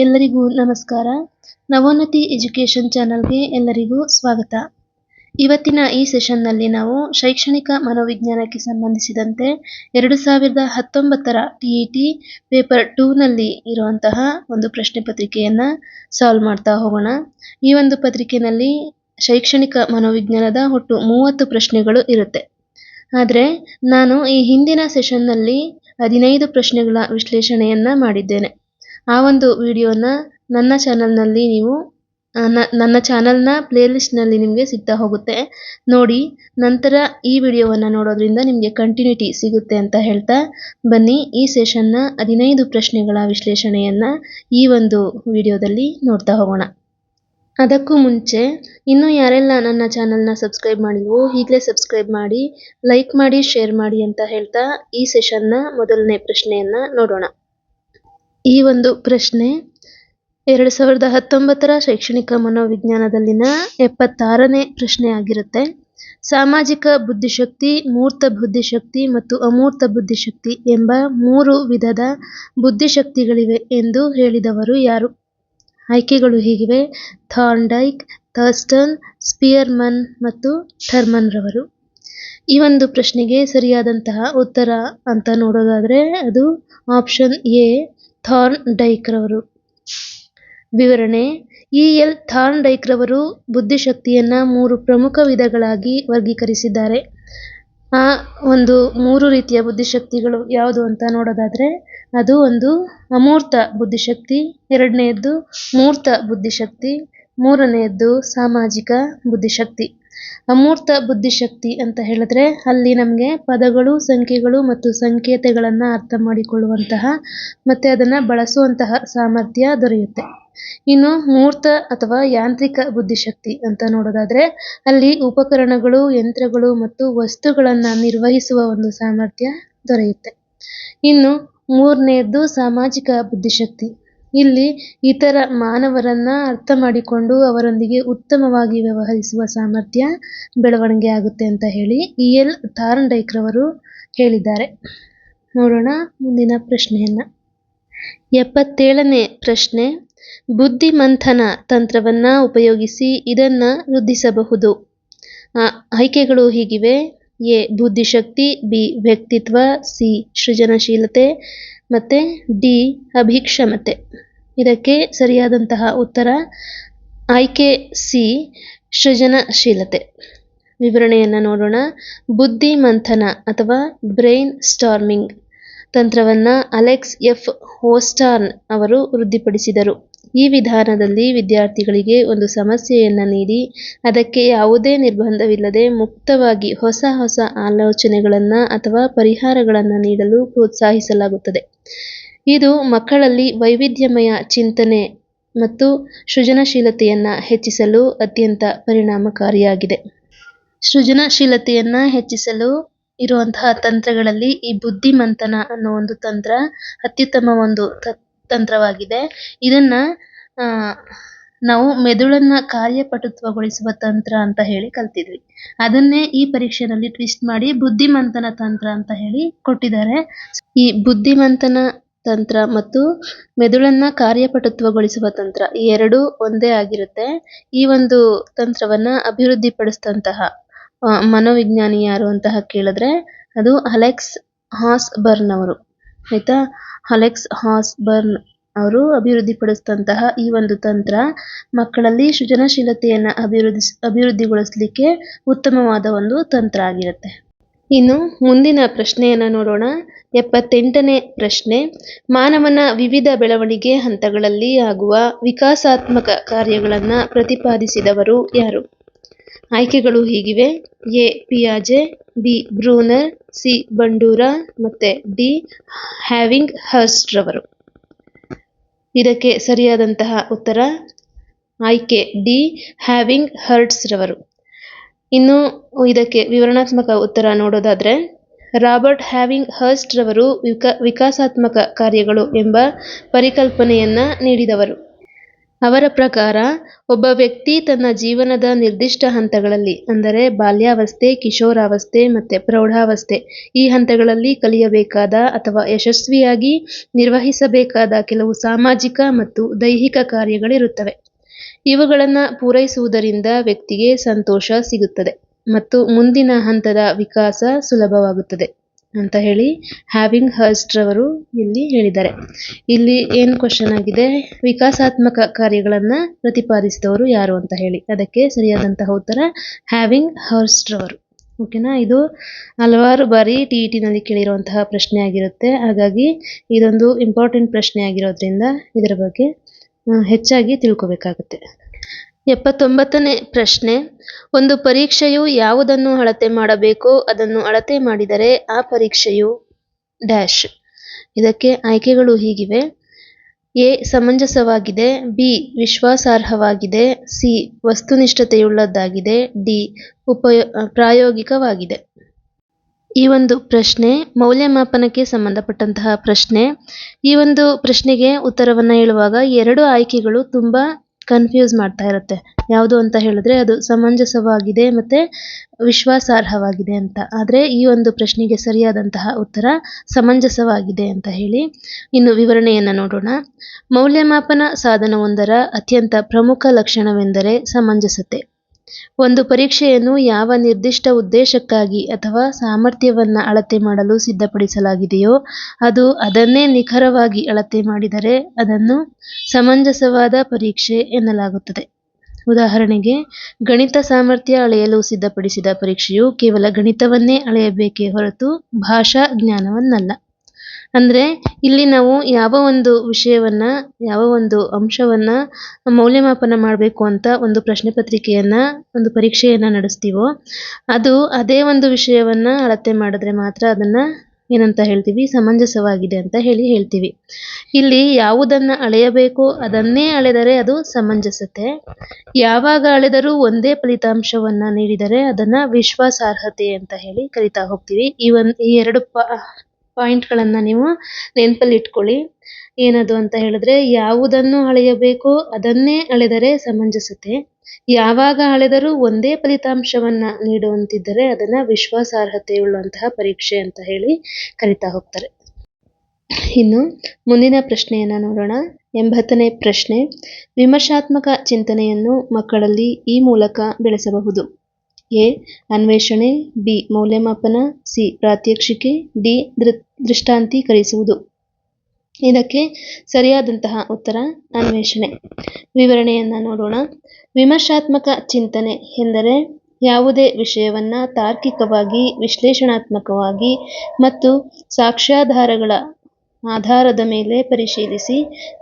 ಎಲ್ಲರಿಗೂ ನಮಸ್ಕಾರ. ನವೋನ್ನತಿ ಎಜುಕೇಷನ್ ಚಾನಲ್ಗೆ ಎಲ್ಲರಿಗೂ ಸ್ವಾಗತ. ಇವತ್ತಿನ ಈ ಸೆಷನ್ನಲ್ಲಿ ನಾವು ಶೈಕ್ಷಣಿಕ ಮನೋವಿಜ್ಞಾನಕ್ಕೆ ಸಂಬಂಧಿಸಿದಂತೆ 2019ರ TET ಪೇಪರ್ 2ನಲ್ಲಿ ಇರುವಂತಹ ಒಂದು ಪ್ರಶ್ನೆ ಪತ್ರಿಕೆಯನ್ನು ಸಾಲ್ವ್ ಮಾಡ್ತಾ ಹೋಗೋಣ. ಈ ಒಂದು ಪತ್ರಿಕೆಯಲ್ಲಿ ಶೈಕ್ಷಣಿಕ ಮನೋವಿಜ್ಞಾನದ ಒಟ್ಟು 30 ಪ್ರಶ್ನೆಗಳು ಇರುತ್ತೆ. ಆದರೆ ನಾನು ಈ ಹಿಂದಿನ ಸೆಷನ್ನಲ್ಲಿ 15 ಪ್ರಶ್ನೆಗಳ ವಿಶ್ಲೇಷಣೆಯನ್ನು ಮಾಡಿದ್ದೇನೆ. ಆ ಒಂದು ವಿಡಿಯೋನ ನನ್ನ ಚಾನಲ್ನಲ್ಲಿ ನೀವು ನನ್ನ ಚಾನಲ್ನ ಪ್ಲೇಲಿಸ್ಟ್ನಲ್ಲಿ ನಿಮಗೆ ಸಿಗ್ತಾ ಹೋಗುತ್ತೆ. ನೋಡಿ, ನಂತರ ಈ ವಿಡಿಯೋವನ್ನು ನೋಡೋದ್ರಿಂದ ನಿಮಗೆ ಕಂಟಿನ್ಯೂಟಿ ಸಿಗುತ್ತೆ ಅಂತ ಹೇಳ್ತಾ ಬನ್ನಿ ಈ ಸೆಷನ್ನ 15 ಪ್ರಶ್ನೆಗಳ ವಿಶ್ಲೇಷಣೆಯನ್ನು ಈ ಒಂದು ವಿಡಿಯೋದಲ್ಲಿ ನೋಡ್ತಾ ಹೋಗೋಣ. ಅದಕ್ಕೂ ಮುಂಚೆ ಇನ್ನೂ ಯಾರೆಲ್ಲ ನನ್ನ ಚಾನಲ್ನ ಸಬ್ಸ್ಕ್ರೈಬ್ ಮಾಡಿಲ್ವೋ ಈಗಲೇ ಸಬ್ಸ್ಕ್ರೈಬ್ ಮಾಡಿ, ಲೈಕ್ ಮಾಡಿ, ಶೇರ್ ಮಾಡಿ ಅಂತ ಹೇಳ್ತಾ ಈ ಸೆಷನ್ನ ಮೊದಲನೇ ಪ್ರಶ್ನೆಯನ್ನು ನೋಡೋಣ. ಈ ಒಂದು ಪ್ರಶ್ನೆ 2019ರ ಶೈಕ್ಷಣಿಕ ಮನೋವಿಜ್ಞಾನದಲ್ಲಿನ 76ನೇ ಪ್ರಶ್ನೆ ಆಗಿರುತ್ತೆ. ಸಾಮಾಜಿಕ ಬುದ್ಧಿಶಕ್ತಿ, ಮೂರ್ತ ಬುದ್ಧಿಶಕ್ತಿ ಮತ್ತು ಅಮೂರ್ತ ಬುದ್ಧಿಶಕ್ತಿ ಎಂಬ 3 ವಿಧದ ಬುದ್ಧಿಶಕ್ತಿಗಳಿವೆ ಎಂದು ಹೇಳಿದವರು ಯಾರು? ಆಯ್ಕೆಗಳು ಹೀಗಿವೆ: ಥಾರ್ನ್ಡೈಕ್, ಥರ್ಸ್ಟನ್, ಸ್ಪಿಯರ್ಮನ್ ಮತ್ತು ಥರ್ಮನ್ ರವರು. ಈ ಒಂದು ಪ್ರಶ್ನೆಗೆ ಸರಿಯಾದಂತಹ ಉತ್ತರ ಅಂತ ನೋಡೋದಾದರೆ ಅದು ಆಪ್ಷನ್ ಎ, ಥಾರ್ನ್ಡೈಕ್ ರವರು. ವಿವರಣೆ: E.L. ಥಾರ್ನ್ಡೈಕ್ ರವರು ಬುದ್ಧಿಶಕ್ತಿಯನ್ನು 3 ಪ್ರಮುಖ ವಿಧಗಳಾಗಿ ವರ್ಗೀಕರಿಸಿದ್ದಾರೆ. ಆ ಒಂದು 3 ರೀತಿಯ ಬುದ್ಧಿಶಕ್ತಿಗಳು ಯಾವುದು ಅಂತ ನೋಡೋದಾದರೆ ಅದು ಒಂದು ಅಮೂರ್ತ ಬುದ್ಧಿಶಕ್ತಿ, ಎರಡನೆಯದ್ದು ಮೂರ್ತ ಬುದ್ಧಿಶಕ್ತಿ, ಮೂರನೆಯದ್ದು ಸಾಮಾಜಿಕ ಬುದ್ಧಿಶಕ್ತಿ. ಅಮೂರ್ತ ಬುದ್ಧಿಶಕ್ತಿ ಅಂತ ಹೇಳಿದ್ರೆ ಅಲ್ಲಿ ನಮಗೆ ಪದಗಳು, ಸಂಖ್ಯೆಗಳು ಮತ್ತು ಸಂಕೇತಗಳನ್ನು ಅರ್ಥ ಮಾಡಿಕೊಳ್ಳುವಂತಹ ಮತ್ತು ಅದನ್ನು ಬಳಸುವಂತಹ ಸಾಮರ್ಥ್ಯ ದೊರೆಯುತ್ತೆ. ಇನ್ನು ಮೂರ್ತ ಅಥವಾ ಯಾಂತ್ರಿಕ ಬುದ್ಧಿಶಕ್ತಿ ಅಂತ ನೋಡೋದಾದರೆ ಅಲ್ಲಿ ಉಪಕರಣಗಳು, ಯಂತ್ರಗಳು ಮತ್ತು ವಸ್ತುಗಳನ್ನು ನಿರ್ವಹಿಸುವ ಒಂದು ಸಾಮರ್ಥ್ಯ ದೊರೆಯುತ್ತೆ. ಇನ್ನು ಮೂರನೆಯದ್ದು ಸಾಮಾಜಿಕ ಬುದ್ಧಿಶಕ್ತಿ. ಇಲ್ಲಿ ಇತರ ಮಾನವರನ್ನು ಅರ್ಥ ಮಾಡಿಕೊಂಡು ಅವರೊಂದಿಗೆ ಉತ್ತಮವಾಗಿ ವ್ಯವಹರಿಸುವ ಸಾಮರ್ಥ್ಯ ಬೆಳವಣಿಗೆ ಆಗುತ್ತೆ ಅಂತ ಹೇಳಿ E.L. ಥಾರ್ನ್ಡೈಕ್ ರವರು ಹೇಳಿದ್ದಾರೆ. ನೋಡೋಣ ಮುಂದಿನ ಪ್ರಶ್ನೆಯನ್ನು. 77ನೇ ಪ್ರಶ್ನೆ. ಬುದ್ಧಿಮಂಥನ ತಂತ್ರವನ್ನು ಉಪಯೋಗಿಸಿ ಇದನ್ನು ವೃದ್ಧಿಸಬಹುದು. ಆಯ್ಕೆಗಳು ಹೀಗಿವೆ: ಎ, ಬುದ್ಧಿಶಕ್ತಿ, ಬಿ, ವ್ಯಕ್ತಿತ್ವ, ಸಿ, ಸೃಜನಶೀಲತೆ ಮತ್ತು ಡಿ, ಅಭಿಕ್ಷಮತೆ. ಇದಕ್ಕೆ ಸರಿಯಾದಂತಹ ಉತ್ತರ ಆಯ್ಕೆ ಸಿ, ಸೃಜನಶೀಲತೆ. ವಿವರಣೆಯನ್ನು ನೋಡೋಣ. ಬುದ್ಧಿಮಂಥನ ಅಥವಾ ಬ್ರೈನ್ ಸ್ಟಾರ್ಮಿಂಗ್ ತಂತ್ರವನ್ನು ಅಲೆಕ್ಸ್ ಎಫ್ ಹೋಸ್ಟಾರ್ನ್ ಅವರು ವೃದ್ಧಿಪಡಿಸಿದರು. ಈ ವಿಧಾನದಲ್ಲಿ ವಿದ್ಯಾರ್ಥಿಗಳಿಗೆ ಒಂದು ಸಮಸ್ಯೆಯನ್ನು ನೀಡಿ ಅದಕ್ಕೆ ಯಾವುದೇ ನಿರ್ಬಂಧವಿಲ್ಲದೆ ಮುಕ್ತವಾಗಿ ಹೊಸ ಆಲೋಚನೆಗಳನ್ನು ಅಥವಾ ಪರಿಹಾರಗಳನ್ನು ನೀಡಲು ಪ್ರೋತ್ಸಾಹಿಸಲಾಗುತ್ತದೆ. ಇದು ಮಕ್ಕಳಲ್ಲಿ ವೈವಿಧ್ಯಮಯ ಚಿಂತನೆ ಮತ್ತು ಸೃಜನಶೀಲತೆಯನ್ನು ಹೆಚ್ಚಿಸಲು ಅತ್ಯಂತ ಪರಿಣಾಮಕಾರಿಯಾಗಿದೆ. ಸೃಜನಶೀಲತೆಯನ್ನು ಹೆಚ್ಚಿಸಲು ಇರುವಂತಹ ತಂತ್ರಗಳಲ್ಲಿ ಈ ಬುದ್ಧಿಮಂಥನ ಅನ್ನೋ ಒಂದು ತಂತ್ರ ಅತ್ಯುತ್ತಮ ಒಂದು ತಂತ್ರವಾಗಿದೆ. ಇದನ್ನು ನಾವು ಮೆದುಳನ್ನು ಕಾರ್ಯಪಟುತ್ವಗೊಳಿಸುವ ತಂತ್ರ ಅಂತ ಹೇಳಿ ಕಲ್ತಿದ್ವಿ. ಅದನ್ನೇ ಈ ಪರೀಕ್ಷೆಯಲ್ಲಿ ಟ್ವಿಸ್ಟ್ ಮಾಡಿ ಬುದ್ಧಿಮಂಥನ ತಂತ್ರ ಅಂತ ಹೇಳಿ ಕೊಟ್ಟಿದ್ದಾರೆ. ಈ ಬುದ್ಧಿಮಂಥನ ತಂತ್ರ ಮತ್ತು ಮೆದುಳನ್ನು ಕಾರ್ಯಪಟುತ್ವಗೊಳಿಸುವ ತಂತ್ರ ಈ ಎರಡೂ ಒಂದೇ ಆಗಿರುತ್ತೆ. ಈ ಒಂದು ತಂತ್ರವನ್ನು ಅಭಿವೃದ್ಧಿಪಡಿಸಿದಂತಹ ಮನೋವಿಜ್ಞಾನಿ ಯಾರು ಅಂತ ಕೇಳಿದ್ರೆ ಅದು ಅಲೆಕ್ಸ್ ಹಾಸ್ಬರ್ನ್ ಅವರು. ಆಯಿತಾ, ಅಲೆಕ್ಸ್ ಹಾಸ್ಬರ್ನ್ ಅವರು ಅಭಿವೃದ್ಧಿಪಡಿಸಿದಂತಹ ಈ ಒಂದು ತಂತ್ರ ಮಕ್ಕಳಲ್ಲಿ ಸೃಜನಶೀಲತೆಯನ್ನು ಅಭಿವೃದ್ಧಿಗೊಳಿಸಲಿಕ್ಕೆ ಉತ್ತಮವಾದ ಒಂದು ತಂತ್ರ ಆಗಿರುತ್ತೆ. ಇನ್ನು ಮುಂದಿನ ಪ್ರಶ್ನೆಯನ್ನು ನೋಡೋಣ. 78ನೇ ಪ್ರಶ್ನೆ. ಮಾನವನ ವಿವಿಧ ಬೆಳವಣಿಗೆ ಹಂತಗಳಲ್ಲಿ ಆಗುವ ವಿಕಾಸಾತ್ಮಕ ಕಾರ್ಯಗಳನ್ನು ಪ್ರತಿಪಾದಿಸಿದವರು ಯಾರು? ಆಯ್ಕೆಗಳು ಹೀಗಿವೆ: ಎ, ಪಿಯಾಜೆ, ಬಿ, ಬ್ರೂನರ್, ಸಿ, ಬಂಡೂರಾ ಮತ್ತು ಡಿ, ಹ್ಯಾವಿಂಗ್ ಹರ್ಸ್ಟ್ ರವರು. ಇದಕ್ಕೆ ಸರಿಯಾದಂತಹ ಉತ್ತರ ಆಯ್ಕೆ ಡಿ, ಹ್ಯಾವಿಂಗ್ ಹರ್ಟ್ಸ್ ರವರು. ಇನ್ನು ಇದಕ್ಕೆ ವಿವರಣಾತ್ಮಕ ಉತ್ತರ ನೋಡೋದಾದರೆ ರಾಬರ್ಟ್ ಹ್ಯಾವಿಂಗ್ ಹರ್ಸ್ಟ್ ರವರು ವಿಕಾಸಾತ್ಮಕ ಕಾರ್ಯಗಳು ಎಂಬ ಪರಿಕಲ್ಪನೆಯನ್ನು ನೀಡಿದವರು. ಅವರ ಪ್ರಕಾರ ಒಬ್ಬ ವ್ಯಕ್ತಿ ತನ್ನ ಜೀವನದ ನಿರ್ದಿಷ್ಟ ಹಂತಗಳಲ್ಲಿ ಅಂದರೆ ಬಾಲ್ಯಾವಸ್ಥೆ, ಕಿಶೋರಾವಸ್ಥೆ ಮತ್ತು ಪ್ರೌಢಾವಸ್ಥೆ ಈ ಹಂತಗಳಲ್ಲಿ ಕಲಿಯಬೇಕಾದ ಅಥವಾ ಯಶಸ್ವಿಯಾಗಿ ನಿರ್ವಹಿಸಬೇಕಾದ ಕೆಲವು ಸಾಮಾಜಿಕ ಮತ್ತು ದೈಹಿಕ ಕಾರ್ಯಗಳಿರುತ್ತವೆ. ಇವುಗಳನ್ನು ಪೂರೈಸುವುದರಿಂದ ವ್ಯಕ್ತಿಗೆ ಸಂತೋಷ ಸಿಗುತ್ತದೆ ಮತ್ತು ಮುಂದಿನ ಹಂತದ ವಿಕಾಸ ಸುಲಭವಾಗುತ್ತದೆ ಅಂತ ಹೇಳಿ ಹ್ಯಾವಿಂಗ್ ಹರ್ಸ್ಟ್ ರವರು ಇಲ್ಲಿ ಹೇಳಿದ್ದಾರೆ. ಇಲ್ಲಿ ಏನು ಕ್ವಶನ್ ಆಗಿದೆ, ವಿಕಾಸಾತ್ಮಕ ಕಾರ್ಯಗಳನ್ನು ಪ್ರತಿಪಾದಿಸಿದವರು ಯಾರು ಅಂತ ಹೇಳಿ. ಅದಕ್ಕೆ ಸರಿಯಾದಂತಹ ಉತ್ತರ ಹ್ಯಾವಿಂಗ್ ಹರ್ಸ್ಟ್ ರವರು. ಓಕೆನಾ, ಇದು ಹಲವಾರು ಬಾರಿ TET-ನಲ್ಲಿ ಕೇಳಿರುವಂತಹ ಪ್ರಶ್ನೆ ಆಗಿರುತ್ತೆ. ಹಾಗಾಗಿ ಇದೊಂದು ಇಂಪಾರ್ಟೆಂಟ್ ಪ್ರಶ್ನೆ ಆಗಿರೋದ್ರಿಂದ ಇದರ ಬಗ್ಗೆ ಹೆಚ್ಚಾಗಿ ತಿಳ್ಕೋಬೇಕಾಗುತ್ತೆ. 79ನೇ ಪ್ರಶ್ನೆ, ಒಂದು ಪರೀಕ್ಷೆಯು ಯಾವುದನ್ನು ಅಳತೆ ಮಾಡಬೇಕೋ ಅದನ್ನು ಅಳತೆ ಮಾಡಿದರೆ ಆ ಪರೀಕ್ಷೆಯು ಡ್ಯಾಶ್. ಇದಕ್ಕೆ ಆಯ್ಕೆಗಳು ಹೀಗಿವೆ: ಎ ಸಮಂಜಸವಾಗಿದೆ, ಬಿ ವಿಶ್ವಾಸಾರ್ಹವಾಗಿದೆ, ಸಿ ವಸ್ತುನಿಷ್ಠತೆಯುಳ್ಳದ್ದಾಗಿದೆ, ಡಿ ಪ್ರಾಯೋಗಿಕವಾಗಿದೆ. ಈ ಒಂದು ಪ್ರಶ್ನೆ ಮೌಲ್ಯಮಾಪನಕ್ಕೆ ಸಂಬಂಧಪಟ್ಟಂತಹ ಪ್ರಶ್ನೆ. ಈ ಒಂದು ಪ್ರಶ್ನೆಗೆ ಉತ್ತರವನ್ನು ಹೇಳುವಾಗ ಎರಡು ಆಯ್ಕೆಗಳು ತುಂಬ ಕನ್ಫ್ಯೂಸ್ ಮಾಡ್ತಾ ಇರುತ್ತೆ. ಯಾವುದು ಅಂತ ಹೇಳಿದ್ರೆ ಅದು ಸಮಂಜಸವಾಗಿದೆ ಮತ್ತು ವಿಶ್ವಾಸಾರ್ಹವಾಗಿದೆ ಅಂತ. ಆದರೆ ಈ ಒಂದು ಪ್ರಶ್ನೆಗೆ ಸರಿಯಾದಂತಹ ಉತ್ತರ ಸಮಂಜಸವಾಗಿದೆ ಅಂತ ಹೇಳಿ. ಇನ್ನು ವಿವರಣೆಯನ್ನು ನೋಡೋಣ. ಮೌಲ್ಯಮಾಪನ ಸಾಧನವೊಂದರ ಅತ್ಯಂತ ಪ್ರಮುಖ ಲಕ್ಷಣವೆಂದರೆ ಸಮಂಜಸತೆ. ಒಂದು ಪರೀಕ್ಷೆಯನ್ನು ಯಾವ ನಿರ್ದಿಷ್ಟ ಉದ್ದೇಶಕ್ಕಾಗಿ ಅಥವಾ ಸಾಮರ್ಥ್ಯವನ್ನು ಅಳತೆ ಮಾಡಲು ಸಿದ್ಧಪಡಿಸಲಾಗಿದೆಯೋ ಅದನ್ನೇ ನಿಖರವಾಗಿ ಅಳತೆ ಮಾಡಿದರೆ ಅದನ್ನು ಸಮಂಜಸವಾದ ಪರೀಕ್ಷೆ ಎನ್ನಲಾಗುತ್ತದೆ. ಉದಾಹರಣೆಗೆ, ಗಣಿತ ಸಾಮರ್ಥ್ಯ ಅಳೆಯಲು ಸಿದ್ಧಪಡಿಸಿದ ಪರೀಕ್ಷೆಯು ಕೇವಲ ಗಣಿತವನ್ನೇ ಅಳೆಯಬೇಕೇ ಹೊರತು ಭಾಷಾ ಜ್ಞಾನವನ್ನಲ್ಲ. ಅಂದರೆ ಇಲ್ಲಿ ನಾವು ಯಾವ ಒಂದು ವಿಷಯವನ್ನು, ಯಾವ ಒಂದು ಅಂಶವನ್ನು ಮೌಲ್ಯಮಾಪನ ಮಾಡಬೇಕು ಅಂತ ಒಂದು ಪ್ರಶ್ನೆ ಪತ್ರಿಕೆಯನ್ನು, ಒಂದು ಪರೀಕ್ಷೆಯನ್ನು ನಡೆಸ್ತೀವೋ ಅದೇ ಒಂದು ವಿಷಯವನ್ನು ಅಳತೆ ಮಾಡಿದ್ರೆ ಮಾತ್ರ ಅದನ್ನು ಏನಂತ ಹೇಳ್ತೀವಿ, ಸಮಂಜಸವಾಗಿದೆ ಅಂತ ಹೇಳ್ತೀವಿ. ಇಲ್ಲಿ ಯಾವುದನ್ನು ಅಳೆಯಬೇಕೋ ಅದನ್ನೇ ಅಳೆದರೆ ಅದು ಸಮಂಜಸತೆ. ಯಾವಾಗ ಅಳೆದರೂ ಒಂದೇ ಫಲಿತಾಂಶವನ್ನು ನೀಡಿದರೆ ಅದನ್ನು ವಿಶ್ವಾಸಾರ್ಹತೆ ಅಂತ ಹೇಳಿ ಕರಿತಾ ಹೋಗ್ತೀವಿ. ಈ ಎರಡು ಪಾಯಿಂಟ್ಗಳನ್ನು ನೀವು ನೆನಪಲ್ಲಿ ಇಟ್ಕೊಳ್ಳಿ. ಏನದು ಅಂತ ಹೇಳಿದ್ರೆ, ಯಾವುದನ್ನು ಅಳೆಯಬೇಕೋ ಅದನ್ನೇ ಅಳೆದರೆ ಸಮಂಜಸತೆ, ಯಾವಾಗ ಅಳೆದರೂ ಒಂದೇ ಫಲಿತಾಂಶವನ್ನು ನೀಡುವಂತಿದ್ದರೆ ಅದನ್ನು ವಿಶ್ವಾಸಾರ್ಹತೆಯುಳ್ಳಂತಹ ಪರೀಕ್ಷೆ ಅಂತ ಹೇಳಿ ಕರಿತಾ ಹೋಗ್ತಾರೆ. ಇನ್ನು ಮುಂದಿನ ಪ್ರಶ್ನೆಯನ್ನು ನೋಡೋಣ. 80ನೇ ಪ್ರಶ್ನೆ, ವಿಮರ್ಶಾತ್ಮಕ ಚಿಂತನೆಯನ್ನು ಮಕ್ಕಳಲ್ಲಿ ಈ ಮೂಲಕ ಬೆಳೆಸಬಹುದು. ಎ ಅನ್ವೇಷಣೆ, ಬಿ ಮೌಲ್ಯಮಾಪನ, ಸಿ ಪ್ರಾತ್ಯಕ್ಷಿಕೆ, ಡಿ ದೃಷ್ಟಾಂತೀಕರಿಸುವುದು. ಇದಕ್ಕೆ ಸರಿಯಾದಂತಹ ಉತ್ತರ ಅನ್ವೇಷಣೆ. ವಿವರಣೆಯನ್ನು ನೋಡೋಣ. ವಿಮರ್ಶಾತ್ಮಕ ಚಿಂತನೆ ಎಂದರೆ ಯಾವುದೇ ವಿಷಯವನ್ನು ತಾರ್ಕಿಕವಾಗಿ, ವಿಶ್ಲೇಷಣಾತ್ಮಕವಾಗಿ ಮತ್ತು ಸಾಕ್ಷ್ಯಾಧಾರಗಳ ಆಧಾರದ ಮೇಲೆ ಪರಿಶೀಲಿಸಿ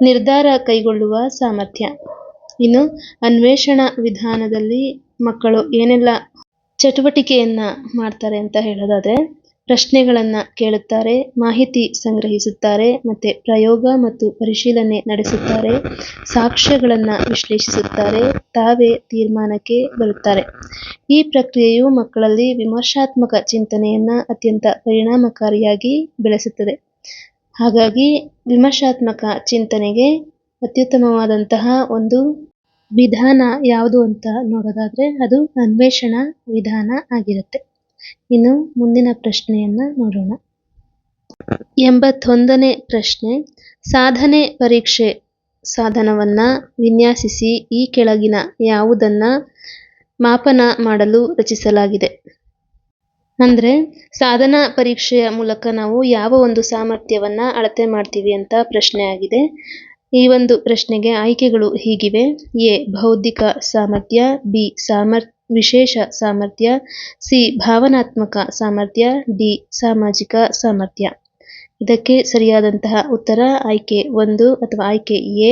ನಿರ್ಧಾರ ಕೈಗೊಳ್ಳುವ ಸಾಮರ್ಥ್ಯ. ಇನ್ನು ಅನ್ವೇಷಣಾ ವಿಧಾನದಲ್ಲಿ ಮಕ್ಕಳು ಏನೆಲ್ಲ ಚಟುವಟಿಕೆಯನ್ನು ಮಾಡ್ತಾರೆ ಅಂತ ಹೇಳೋದಾದರೆ, ಪ್ರಶ್ನೆಗಳನ್ನು ಕೇಳುತ್ತಾರೆ, ಮಾಹಿತಿ ಸಂಗ್ರಹಿಸುತ್ತಾರೆ, ಮತ್ತು ಪ್ರಯೋಗ ಮತ್ತು ಪರಿಶೀಲನೆ ನಡೆಸುತ್ತಾರೆ, ಸಾಕ್ಷ್ಯಗಳನ್ನು ವಿಶ್ಲೇಷಿಸುತ್ತಾರೆ, ತಾವೇ ತೀರ್ಮಾನಕ್ಕೆ ಬರುತ್ತಾರೆ. ಈ ಪ್ರಕ್ರಿಯೆಯು ಮಕ್ಕಳಲ್ಲಿ ವಿಮರ್ಶಾತ್ಮಕ ಚಿಂತನೆಯನ್ನು ಅತ್ಯಂತ ಪರಿಣಾಮಕಾರಿಯಾಗಿ ಬೆಳೆಸುತ್ತದೆ. ಹಾಗಾಗಿ ವಿಮರ್ಶಾತ್ಮಕ ಚಿಂತನೆಗೆ ಅತ್ಯುತ್ತಮವಾದಂತಹ ಒಂದು ವಿಧಾನ ಯಾವುದು ಅಂತ ನೋಡೋದಾದರೆ ಅದು ಅನ್ವೇಷಣಾ ವಿಧಾನ ಆಗಿರುತ್ತೆ. ಇನ್ನು ಮುಂದಿನ ಪ್ರಶ್ನೆಯನ್ನು ನೋಡೋಣ. 81ನೇ ಪ್ರಶ್ನೆ, ಸಾಧನೆ ಪರೀಕ್ಷೆ ಸಾಧನವನ್ನು ವಿನ್ಯಾಸಿಸಿ ಈ ಕೆಳಗಿನ ಯಾವುದನ್ನು ಮಾಪನ ಮಾಡಲು ರಚಿಸಲಾಗಿದೆ. ಅಂದರೆ ಸಾಧನ ಪರೀಕ್ಷೆಯ ಮೂಲಕ ನಾವು ಯಾವ ಒಂದು ಸಾಮರ್ಥ್ಯವನ್ನು ಅಳತೆ ಮಾಡ್ತೀವಿ ಅಂತ ಪ್ರಶ್ನೆ ಆಗಿದೆ. ಈ ಒಂದು ಪ್ರಶ್ನೆಗೆ ಆಯ್ಕೆಗಳು ಹೀಗಿವೆ: ಎ ಬೌದ್ಧಿಕ ಸಾಮರ್ಥ್ಯ, ಬಿ ವಿಶೇಷ ಸಾಮರ್ಥ್ಯ, ಸಿ ಭಾವನಾತ್ಮಕ ಸಾಮರ್ಥ್ಯ, ಡಿ ಸಾಮಾಜಿಕ ಸಾಮರ್ಥ್ಯ. ಇದಕ್ಕೆ ಸರಿಯಾದಂತಹ ಉತ್ತರ ಆಯ್ಕೆ 1 ಅಥವಾ ಆಯ್ಕೆ ಎ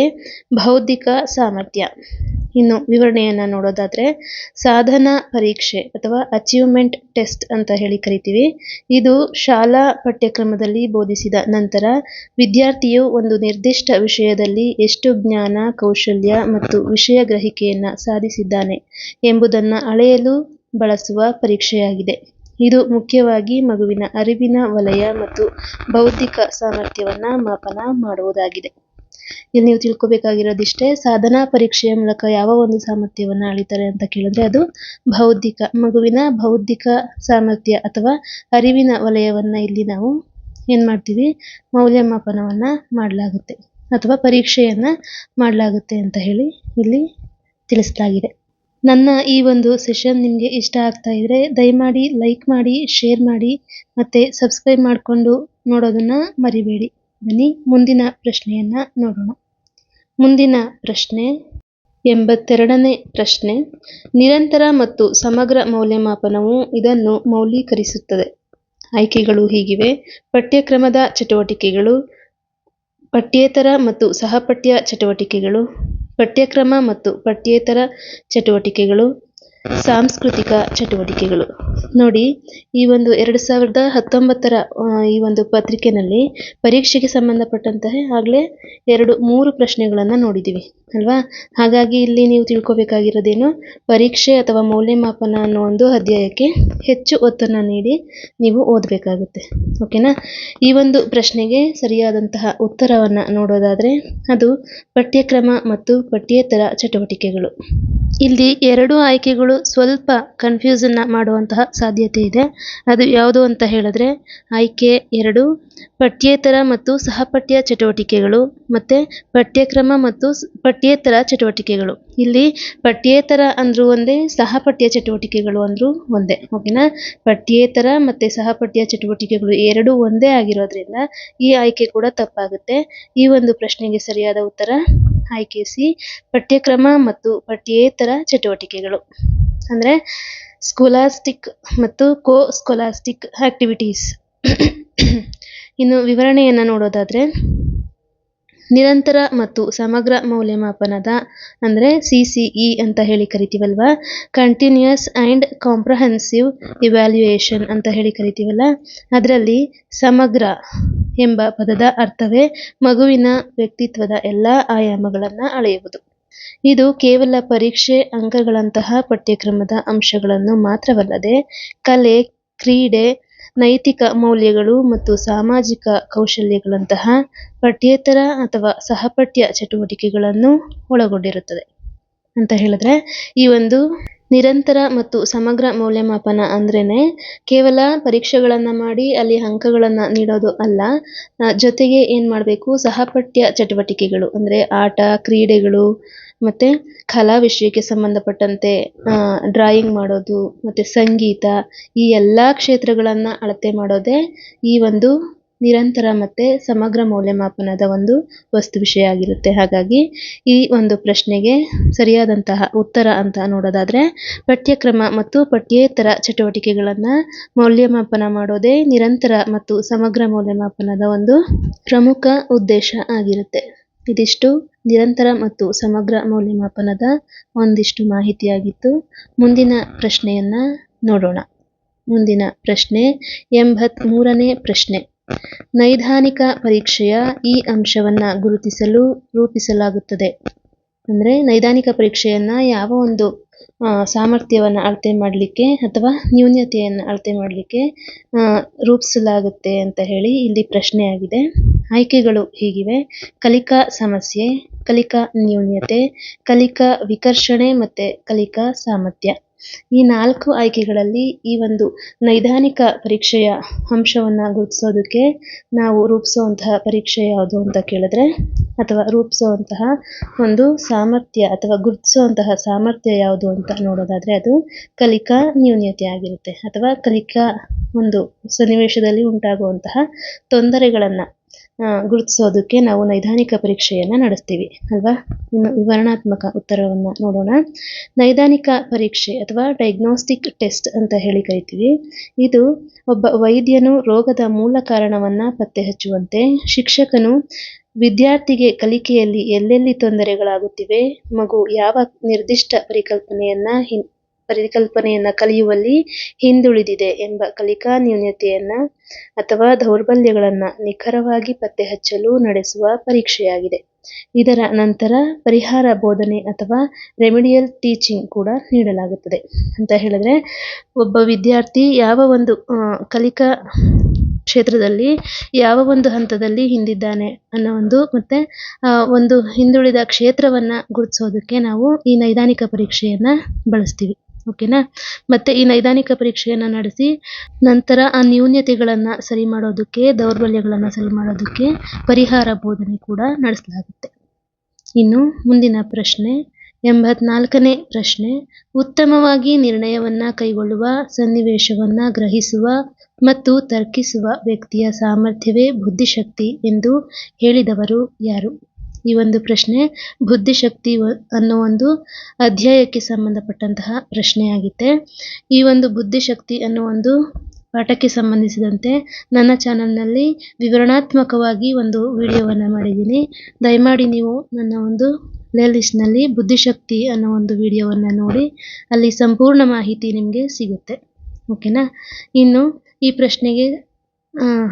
ಬೌದ್ಧಿಕ ಸಾಮರ್ಥ್ಯ. ಇನ್ನು ವಿವರಣೆಯನ್ನು ನೋಡೋದಾದರೆ, ಸಾಧನ ಪರೀಕ್ಷೆ ಅಥವಾ ಅಚೀವ್ಮೆಂಟ್ ಟೆಸ್ಟ್ ಅಂತ ಹೇಳಿ ಕರಿತೀವಿ. ಇದು ಶಾಲಾ ಪಠ್ಯಕ್ರಮದಲ್ಲಿ ಬೋಧಿಸಿದ ನಂತರ ವಿದ್ಯಾರ್ಥಿಯು ಒಂದು ನಿರ್ದಿಷ್ಟ ವಿಷಯದಲ್ಲಿ ಎಷ್ಟು ಜ್ಞಾನ, ಕೌಶಲ್ಯ ಮತ್ತು ವಿಷಯ ಗ್ರಹಿಕೆಯನ್ನು ಸಾಧಿಸಿದ್ದಾನೆ ಎಂಬುದನ್ನು ಅಳೆಯಲು ಬಳಸುವ ಪರೀಕ್ಷೆಯಾಗಿದೆ. ಇದು ಮುಖ್ಯವಾಗಿ ಮಗುವಿನ ಅರಿವಿನ ವಲಯ ಮತ್ತು ಬೌದ್ಧಿಕ ಸಾಮರ್ಥ್ಯವನ್ನು ಮಾಪನ ಮಾಡುವುದಾಗಿದೆ. ಇಲ್ಲಿ ನೀವು ತಿಳ್ಕೊಬೇಕಾಗಿರೋದಿಷ್ಟೇ, ಸಾಧನಾ ಪರೀಕ್ಷೆಯ ಮೂಲಕ ಯಾವ ಒಂದು ಸಾಮರ್ಥ್ಯವನ್ನು ಅಳಿತಾರೆ ಅಂತ ಕೇಳಿದ್ರೆ ಅದು ಬೌದ್ಧಿಕ, ಮಗುವಿನ ಬೌದ್ಧಿಕ ಸಾಮರ್ಥ್ಯ ಅಥವಾ ಅರಿವಿನ ವಲಯವನ್ನ ಇಲ್ಲಿ ನಾವು ಏನ್ ಮಾಡ್ತೀವಿ, ಮೌಲ್ಯಮಾಪನವನ್ನ ಮಾಡಲಾಗುತ್ತೆ ಅಥವಾ ಪರೀಕ್ಷೆಯನ್ನ ಮಾಡಲಾಗುತ್ತೆ ಅಂತ ಹೇಳಿ ಇಲ್ಲಿ ತಿಳಿಸಲಾಗಿದೆ. ನನ್ನ ಈ ಒಂದು ಸೆಷನ್ ನಿಮಗೆ ಇಷ್ಟ ಆಗ್ತಾ ಇದ್ರೆ ದಯಮಾಡಿ ಲೈಕ್ ಮಾಡಿ, ಶೇರ್ ಮಾಡಿ ಮತ್ತೆ ಸಬ್ಸ್ಕ್ರೈಬ್ ಮಾಡಿಕೊಂಡು ನೋಡೋದನ್ನ ಮರಿಬೇಡಿ. ಬನ್ನಿ ಮುಂದಿನ ಪ್ರಶ್ನೆಯನ್ನ ನೋಡೋಣ. ಮುಂದಿನ ಪ್ರಶ್ನೆ 82ನೇ ಪ್ರಶ್ನೆ. ನಿರಂತರ ಮತ್ತು ಸಮಗ್ರ ಮೌಲ್ಯಮಾಪನವು ಇದನ್ನು ಮೌಲ್ಯೀಕರಿಸುತ್ತದೆ. ಆಯ್ಕೆಗಳು ಹೀಗಿವೆ: ಪಠ್ಯಕ್ರಮದ ಚಟುವಟಿಕೆಗಳು, ಪಠ್ಯೇತರ ಮತ್ತು ಸಹಪಠ್ಯ ಚಟುವಟಿಕೆಗಳು, ಪಠ್ಯಕ್ರಮ ಮತ್ತು ಪಠ್ಯೇತರ ಚಟುವಟಿಕೆಗಳು, ಸಾಂಸ್ಕೃತಿಕ ಚಟುವಟಿಕೆಗಳು. ನೋಡಿ, ಈ ಒಂದು 2019ರ ಈ ಒಂದು ಪತ್ರಿಕೆನಲ್ಲಿ ಪರೀಕ್ಷೆಗೆ ಸಂಬಂಧಪಟ್ಟಂತಹ ಆಗಲೇ 3 ಪ್ರಶ್ನೆಗಳನ್ನು ನೋಡಿದ್ದೀವಿ ಅಲ್ವಾ. ಹಾಗಾಗಿ ಇಲ್ಲಿ ನೀವು ತಿಳ್ಕೊಬೇಕಾಗಿರೋದೇನು, ಪರೀಕ್ಷೆ ಅಥವಾ ಮೌಲ್ಯಮಾಪನ ಅನ್ನೋ ಒಂದು ಅಧ್ಯಾಯಕ್ಕೆ ಹೆಚ್ಚು ಒತ್ತನ್ನು ನೀಡಿ ನೀವು ಓದಬೇಕಾಗುತ್ತೆ. ಓಕೆನಾ. ಈ ಒಂದು ಪ್ರಶ್ನೆಗೆ ಸರಿಯಾದಂತಹ ಉತ್ತರವನ್ನು ನೋಡೋದಾದ್ರೆ ಅದು ಪಠ್ಯಕ್ರಮ ಮತ್ತು ಪಠ್ಯೇತರ ಚಟುವಟಿಕೆಗಳು. ಇಲ್ಲಿ 2 ಆಯ್ಕೆಗಳು ಸ್ವಲ್ಪ ಕನ್ಫ್ಯೂಸನ್ನ ಮಾಡುವಂತಹ ಸಾಧ್ಯತೆ ಇದೆ. ಅದು ಯಾವುದು ಅಂತ ಹೇಳಿದ್ರೆ ಆಯ್ಕೆ 2 ಪಠ್ಯೇತರ ಮತ್ತು ಸಹಪಠ್ಯ ಚಟುವಟಿಕೆಗಳು ಮತ್ತೆ ಪಠ್ಯಕ್ರಮ ಮತ್ತು ಪಠ್ಯೇತರ ಚಟುವಟಿಕೆಗಳು. ಇಲ್ಲಿ ಪಠ್ಯೇತರ ಅಂದ್ರೂ ಒಂದೇ, ಸಹಪಠ್ಯ ಚಟುವಟಿಕೆಗಳು ಅಂದ್ರೂ ಒಂದೇ. ಓಕೆನಾ. ಪಠ್ಯೇತರ ಮತ್ತೆ ಸಹಪಠ್ಯ ಚಟುವಟಿಕೆಗಳು 2 ಒಂದೇ ಆಗಿರೋದ್ರಿಂದ ಈ ಆಯ್ಕೆ ಕೂಡ ತಪ್ಪಾಗುತ್ತೆ. ಈ ಒಂದು ಪ್ರಶ್ನೆಗೆ ಸರಿಯಾದ ಉತ್ತರ ಆಯ್ಕೆ ಸಿ, ಪಠ್ಯಕ್ರಮ ಮತ್ತು ಪಠ್ಯೇತರ ಚಟುವಟಿಕೆಗಳು. ಅಂದ್ರೆ ಸ್ಕೋಲಾಸ್ಟಿಕ್ ಮತ್ತು ಕೋ ಸ್ಕೋಲಾಸ್ಟಿಕ್ ಆಕ್ಟಿವಿಟೀಸ್. ಇನ್ನು ವಿವರಣೆಯನ್ನ ನೋಡೋದಾದ್ರೆ, ನಿರಂತರ ಮತ್ತು ಸಮಗ್ರ ಮೌಲ್ಯಮಾಪನದ ಅಂದ್ರೆ CCE ಅಂತ ಹೇಳಿ ಕರಿತೀವಲ್ವಾ, ಕಂಟಿನ್ಯೂಯಸ್ ಅಂಡ್ ಕಾಂಪ್ರಹೆನ್ಸಿವ್ ಇವ್ಯಾಲ್ಯೂಯೇಷನ್ ಅಂತ ಹೇಳಿ ಕರಿತೀವಲ್ಲ, ಅದರಲ್ಲಿ ಸಮಗ್ರ ಎಂಬ ಪದದ ಅರ್ಥವೇ ಮಗುವಿನ ವ್ಯಕ್ತಿತ್ವದ ಎಲ್ಲ ಆಯಾಮಗಳನ್ನು ಅಳೆಯುವುದು. ಇದು ಕೇವಲ ಪರೀಕ್ಷೆ ಅಂಕಗಳಂತಹ ಪಠ್ಯಕ್ರಮದ ಅಂಶಗಳನ್ನು ಮಾತ್ರವಲ್ಲದೆ ಕಲೆ, ಕ್ರೀಡೆ, ನೈತಿಕ ಮೌಲ್ಯಗಳು ಮತ್ತು ಸಾಮಾಜಿಕ ಕೌಶಲ್ಯಗಳಂತಹ ಪಠ್ಯೇತರ ಅಥವಾ ಸಹಪಠ್ಯ ಚಟುವಟಿಕೆಗಳನ್ನು ಒಳಗೊಂಡಿರುತ್ತದೆ ಅಂತ ಹೇಳಿದ್ರೆ, ಈ ಒಂದು ನಿರಂತರ ಮತ್ತು ಸಮಗ್ರ ಮೌಲ್ಯಮಾಪನ ಅಂದ್ರೇನೆ ಕೇವಲ ಪರೀಕ್ಷೆಗಳನ್ನ ಮಾಡಿ ಅಲ್ಲಿ ಅಂಕಗಳನ್ನ ನೀಡೋದು ಅಲ್ಲ, ಜೊತೆಗೆ ಏನ್ ಮಾಡಬೇಕು, ಸಹಪಠ್ಯ ಚಟುವಟಿಕೆಗಳು ಅಂದ್ರೆ ಆಟ, ಕ್ರೀಡೆಗಳು ಮತ್ತೆ ಕಲಾ ವಿಷಯಕ್ಕೆ ಸಂಬಂಧಪಟ್ಟಂತೆ ಡ್ರಾಯಿಂಗ್ ಮಾಡೋದು ಮತ್ತೆ ಸಂಗೀತ, ಈ ಎಲ್ಲಾ ಕ್ಷೇತ್ರಗಳನ್ನ ಅಳತೆ ಮಾಡೋದೇ ಈ ಒಂದು ನಿರಂತರ ಮತ್ತೆ ಸಮಗ್ರ ಮೌಲ್ಯಮಾಪನದ ಒಂದು ವಸ್ತು ವಿಷಯ ಆಗಿರುತ್ತೆ. ಹಾಗಾಗಿ ಈ ಒಂದು ಪ್ರಶ್ನೆಗೆ ಸರಿಯಾದಂತಹ ಉತ್ತರ ಅಂತ ನೋಡೋದಾದ್ರೆ ಪಠ್ಯಕ್ರಮ ಮತ್ತು ಪಠ್ಯೇತರ ಚಟುವಟಿಕೆಗಳನ್ನ ಮೌಲ್ಯಮಾಪನ ಮಾಡೋದೇ ನಿರಂತರ ಮತ್ತು ಸಮಗ್ರ ಮೌಲ್ಯಮಾಪನದ ಒಂದು ಪ್ರಮುಖ ಉದ್ದೇಶ ಆಗಿರುತ್ತೆ. ಇದಿಷ್ಟು ನಿರಂತರ ಮತ್ತು ಸಮಗ್ರ ಮೌಲ್ಯಮಾಪನದ ಒಂದಿಷ್ಟು ಮಾಹಿತಿಯಾಗಿತ್ತು. ಮುಂದಿನ ಪ್ರಶ್ನೆಯನ್ನ ನೋಡೋಣ. ಮುಂದಿನ ಪ್ರಶ್ನೆ 83ನೇ ಪ್ರಶ್ನೆ. ನೈದಾನಿಕ ಪರೀಕ್ಷೆಯ ಈ ಅಂಶವನ್ನ ಗುರುತಿಸಲು ರೂಪಿಸಲಾಗುತ್ತದೆ. ಅಂದ್ರೆ ನೈದಾನಿಕ ಪರೀಕ್ಷೆಯನ್ನ ಯಾವ ಒಂದು ಸಾಮರ್ಥ್ಯವನ್ನು ಅಳತೆ ಮಾಡಲಿಕ್ಕೆ ಅಥವಾ ನ್ಯೂನ್ಯತೆಯನ್ನು ಅಳತೆ ಮಾಡಲಿಕ್ಕೆ ರೂಪಿಸಲಾಗುತ್ತೆ ಅಂತ ಹೇಳಿ ಇಲ್ಲಿ ಪ್ರಶ್ನೆ ಆಗಿದೆ. ಆಯ್ಕೆಗಳು ಹೀಗಿವೆ: ಕಲಿಕಾ ಸಮಸ್ಯೆ, ಕಲಿಕಾ ನ್ಯೂನ್ಯತೆ, ಕಲಿಕಾ ವಿಕರ್ಷಣೆ ಮತ್ತೆ ಕಲಿಕಾ ಸಾಮರ್ಥ್ಯ. ಈ 4 ಆಯ್ಕೆಗಳಲ್ಲಿ ಈ ಒಂದು ನೈದಾನಿಕ ಪರೀಕ್ಷೆಯ ಅಂಶವನ್ನ ಗುರುತಿಸೋದಕ್ಕೆ ನಾವು ರೂಪಿಸುವಂತಹ ಪರೀಕ್ಷೆ ಯಾವುದು ಅಂತ ಕೇಳಿದ್ರೆ, ಅಥವಾ ರೂಪಿಸುವಂತಹ ಒಂದು ಸಾಮರ್ಥ್ಯ ಅಥವಾ ಗುರುತಿಸುವಂತಹ ಸಾಮರ್ಥ್ಯ ಯಾವುದು ಅಂತ ನೋಡೋದಾದ್ರೆ ಅದು ಕಲಿಕಾ ನ್ಯೂನ್ಯತೆ ಆಗಿರುತ್ತೆ. ಅಥವಾ ಕಲಿಕಾ ಒಂದು ಸನ್ನಿವೇಶದಲ್ಲಿ ಉಂಟಾಗುವಂತಹ ತೊಂದರೆಗಳನ್ನ ಗುರುತಿಸೋದಕ್ಕೆ ನಾವು ನೈದಾನಿಕ ಪರೀಕ್ಷೆಯನ್ನ ನಡೆಸ್ತೀವಿ ಅಲ್ವಾ. ಇನ್ನು ವಿವರಣಾತ್ಮಕ ಉತ್ತರವನ್ನ ನೋಡೋಣ. ನೈದಾನಿಕ ಪರೀಕ್ಷೆ ಅಥವಾ ಡಯಾಗ್ನೋಸ್ಟಿಕ್ ಟೆಸ್ಟ್ ಅಂತ ಹೇಳಿ ಕರಿತೀವಿ. ಇದು ಒಬ್ಬ ವೈದ್ಯನು ರೋಗದ ಮೂಲ ಕಾರಣವನ್ನ ಪತ್ತೆ ಹಚ್ಚುವಂತೆ, ಶಿಕ್ಷಕನು ವಿದ್ಯಾರ್ಥಿಗೆ ಕಲಿಕೆಯಲ್ಲಿ ಎಲ್ಲೆಲ್ಲಿ ತೊಂದರೆಗಳಾಗುತ್ತಿವೆ, ಮಗು ಯಾವ ನಿರ್ದಿಷ್ಟ ಪರಿಕಲ್ಪನೆಯನ್ನ ಕಲಿಯುವಲ್ಲಿ ಹಿಂದುಳಿದಿದೆ ಎಂಬ ಕಲಿಕಾ ನ್ಯೂನತೆಯನ್ನ ಅಥವಾ ದೌರ್ಬಲ್ಯಗಳನ್ನ ನಿಖರವಾಗಿ ಪತ್ತೆ ಹಚ್ಚಲು ನಡೆಸುವ ಪರೀಕ್ಷೆಯಾಗಿದೆ. ಇದರ ನಂತರ ಪರಿಹಾರ ಬೋಧನೆ ಅಥವಾ ರೆಮಿಡಿಯಲ್ ಟೀಚಿಂಗ್ ಕೂಡ ನೀಡಲಾಗುತ್ತದೆ. ಅಂತ ಹೇಳಿದ್ರೆ ಒಬ್ಬ ವಿದ್ಯಾರ್ಥಿ ಯಾವ ಒಂದು ಕಲಿಕಾ ಕ್ಷೇತ್ರದಲ್ಲಿ ಯಾವ ಒಂದು ಹಂತದಲ್ಲಿ ಹಿಂದಿದ್ದಾನೆ ಅನ್ನೋ ಮತ್ತೆ ಒಂದು ಹಿಂದುಳಿದ ಕ್ಷೇತ್ರವನ್ನ ಗುರುತಿಸೋದಕ್ಕೆ ನಾವು ಈ ನೈದಾನಿಕ ಪರೀಕ್ಷೆಯನ್ನ ಬಳಸ್ತೀವಿ. ಓಕೆನಾ. ಮತ್ತೆ ಈ ನೈದಾನಿಕ ಪರೀಕ್ಷೆಯನ್ನ ನಡೆಸಿ ನಂತರ ಆ ನ್ಯೂನ್ಯತೆಗಳನ್ನ ಸರಿ ಮಾಡೋದಕ್ಕೆ, ದೌರ್ಬಲ್ಯಗಳನ್ನ ಸರಿ ಮಾಡೋದಕ್ಕೆ ಪರಿಹಾರ ಬೋಧನೆ ಕೂಡ ನಡೆಸಲಾಗುತ್ತೆ. ಇನ್ನು ಮುಂದಿನ ಪ್ರಶ್ನೆ 84ನೇ ಪ್ರಶ್ನೆ, ಉತ್ತಮವಾಗಿ ನಿರ್ಣಯವನ್ನ ಕೈಗೊಳ್ಳುವ, ಸನ್ನಿವೇಶವನ್ನ ಗ್ರಹಿಸುವ ಮತ್ತು ತರ್ಕಿಸುವ ವ್ಯಕ್ತಿಯ ಸಾಮರ್ಥ್ಯವೇ ಬುದ್ಧಿಶಕ್ತಿ ಎಂದು ಹೇಳಿದವರು ಯಾರು? ಈ ಒಂದು ಪ್ರಶ್ನೆ ಬುದ್ಧಿಶಕ್ತಿ ಅನ್ನೋ ಒಂದು ಅಧ್ಯಾಯಕ್ಕೆ ಸಂಬಂಧಪಟ್ಟಂತಹ ಪ್ರಶ್ನೆಯಾಗಿದೆ. ಈ ಒಂದು ಬುದ್ಧಿಶಕ್ತಿ ಅನ್ನೋ ಒಂದು ಪಾಠಕ್ಕೆ ಸಂಬಂಧಿಸಿದಂತೆ ನನ್ನ ಚಾನಲ್ನಲ್ಲಿ ವಿವರಣಾತ್ಮಕವಾಗಿ ಒಂದು ವಿಡಿಯೋವನ್ನು ಮಾಡಿದ್ದೀನಿ. ದಯಮಾಡಿ ನೀವು ನನ್ನ ಒಂದು ಪ್ಲೇ ಲಿಸ್ಟ್ನಲ್ಲಿ ಬುದ್ಧಿಶಕ್ತಿ ಅನ್ನೋ ಒಂದು ವಿಡಿಯೋವನ್ನು ನೋಡಿ, ಅಲ್ಲಿ ಸಂಪೂರ್ಣ ಮಾಹಿತಿ ನಿಮಗೆ ಸಿಗುತ್ತೆ. ಓಕೆನಾ. ಇನ್ನು ಈ ಪ್ರಶ್ನೆಗೆ